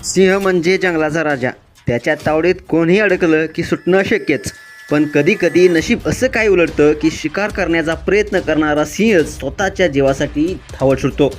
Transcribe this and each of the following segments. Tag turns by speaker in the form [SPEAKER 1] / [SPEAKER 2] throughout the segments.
[SPEAKER 1] सिंह म्हणजे जंगलाचा राजा. त्याच्या तावडीत कोणीही अडकलं की सुटणं अशक्यच. पण कधीकधी नशीब असं काय उलटतं की शिकार करण्याचा प्रयत्न करणारा सिंह स्वतःच्या जीवासाठी धावत सुटतो.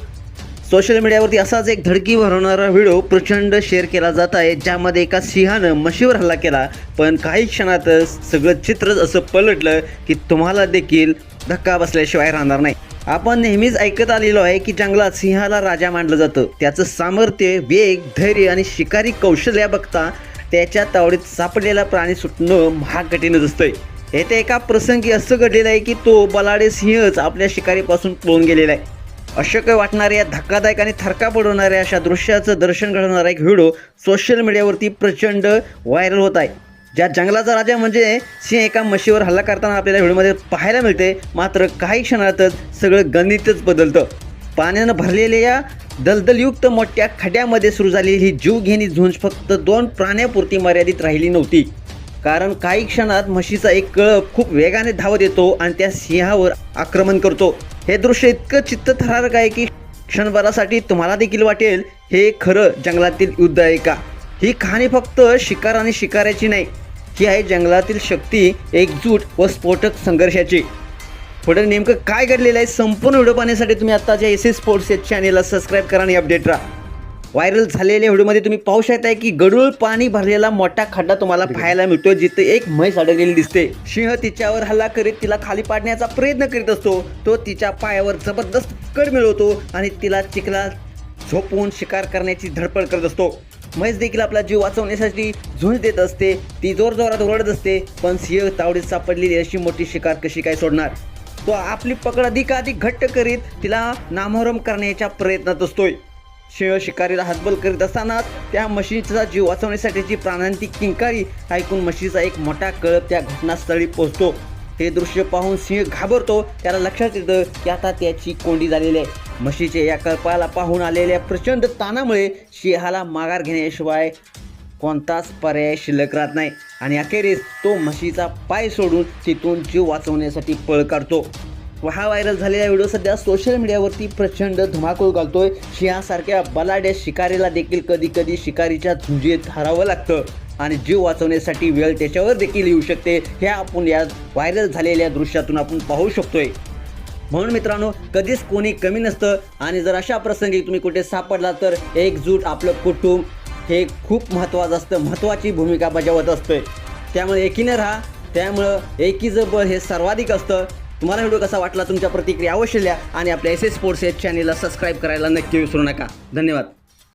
[SPEAKER 1] सोशल मीडियावरती असाच एक धडकी भरवणारा व्हिडिओ प्रचंड शेअर केला जात आहे, ज्यामध्ये एका सिंहानं म्हशीवर हल्ला केला. पण काही क्षणातच सगळं चित्रच असं पलटलं की तुम्हाला देखील धक्का बसल्याशिवाय राहणार नाही. आपण नेहमीच ऐकत आलेलो आहे की जंगलात सिंहाला राजा मानलं जातं. त्याचं सामर्थ्य, वेग, धैर्य आणि शिकारी कौशल्य बघता त्याच्या तावडीत सापडलेला प्राणी सुटणं महाग कठीणच असतंय. येथे एका प्रसंगी असं घडलेलं आहे की तो बलाढ्य सिंहच आपल्या शिकारीपासून पळून गेलेला आहे. अशक्य वाटणाऱ्या, धक्कादायक आणि थरका पडवणाऱ्या अशा दृश्याचं दर्शन घडवणारा एक व्हिडिओ सोशल मीडियावरती प्रचंड व्हायरल होत आहे. ज्या जंगलाचा राजा म्हणजे सिंह एका म्हशीवर हल्ला करताना आपल्याला व्हिडिओमध्ये पाहायला मिळते. मात्र काही क्षणातच सगळं गणितच बदलतं. पाण्यानं भरलेल्या या दलदलयुक्त मोठ्या खड्यामध्ये सुरू झालेली ही जीवघेणी झुंज फक्त 2 प्राण्यापुरती मर्यादित राहिली नव्हती. कारण काही क्षणात म्हशीचा एक कळप खूप वेगाने धावत येतो आणि त्या सिंहावर आक्रमण करतो. हे दृश्य इतकं चित्तथरारक आहे की क्षणभरासाठी तुम्हाला देखील वाटेल हे खरं जंगलातील युद्ध आहे का. ही कहाणी फक्त शिकार आणि शिकाऱ्याची नाही, ही आहे जंगलातील शक्ती, एकजूट व स्फोटक संघर्षाची. पुढे नेमकं काय घडलेलं आहे संपूर्ण व्हिडिओ पाहण्यासाठी तुम्ही आत्ताच्या एस स्पोर्ट्स या चॅनेलला सबस्क्राईब करा आणि अपडेट राहा. व्हायरल झालेल्या व्हिडिओमध्ये तुम्ही पाहू शकताय की गढूळ पाणी भरलेला मोठा खड्डा तुम्हाला पाहायला मिळतो, जिथे एक म्हैस अडकलेली दिसते. सिंह तिच्यावर हल्ला करीत तिला खाली पाडण्याचा प्रयत्न करीत असतो. तो तिच्या पायावर जबरदस्त कड मिळवतो आणि तिला चिखलात झोपवून शिकार करण्याची धडपड करत असतो. म्हैस देखील आपला जीव वाचवण्यासाठी झुंज देत असते. ती जोरजोरात ओरडत असते. पण सिंह तावडीत सापडलेली अशी मोठी शिकार कशी काय सोडणार. तो आपली पकड अधिकाधिक घट्ट करीत तिला नामोहरम करण्याच्या प्रयत्नात असतोय. सिंह शिकारीला हातबल करीत असतानाच त्या म्हशीचा जीव वाचवण्यासाठीची प्राणांतिक किंकाळी ऐकून म्हशीचा एक मोठा कळप त्या घटनास्थळी पोहोचतो. हे दृश्य पाहून सिंह घाबरतो. त्याला लक्षात येतं की आता त्याची कोंडी झालेली आहे. म्हशीचे या कळपाला पाहून आलेल्या प्रचंड ताणामुळे सिंहाला माघार घेण्याशिवाय कोणताच पर्याय शिल्लक राहत नाही आणि अखेरीस तो म्हशीचा पाय सोडून तिथून जीव वाचवण्यासाठी पळ काढतो. हा व्हायरल झालेला व्हिडिओ सध्या सोशल मीडियावरती प्रचंड धुमाकूळ घालतोय. सिंहासारख्या बलाढ्य शिकारीला देखील कधीकधी शिकारीच्या झुंजीत हरावं लागतं आणि जीव वाचवण्यासाठी वेळ त्याच्यावर देखील येऊ शकते. हे आपण या व्हायरल झालेल्या दृश्यातून आपण पाहू शकतोय. म्हणून मित्रांनो, कधीच कोणी कमी नसतं आणि जर अशा प्रसंगी तुम्ही कुठे सापडला तर एकजूट आपलं कुटुंब हे खूप महत्त्वाचं असतं, महत्त्वाची भूमिका बजावत असतं. त्यामुळे एकीने राहा. त्यामुळं एकीचं बळ हे सर्वाधिक असतं. तुम्हाला व्हिडिओ कसा वाटला, तुमच्या प्रतिक्रिया अवश्य लिहा आणि आपल्या एस स्पोर्ट्स या चॅनेलला सबस्क्राईब करायला नक्की विसरू नका. धन्यवाद.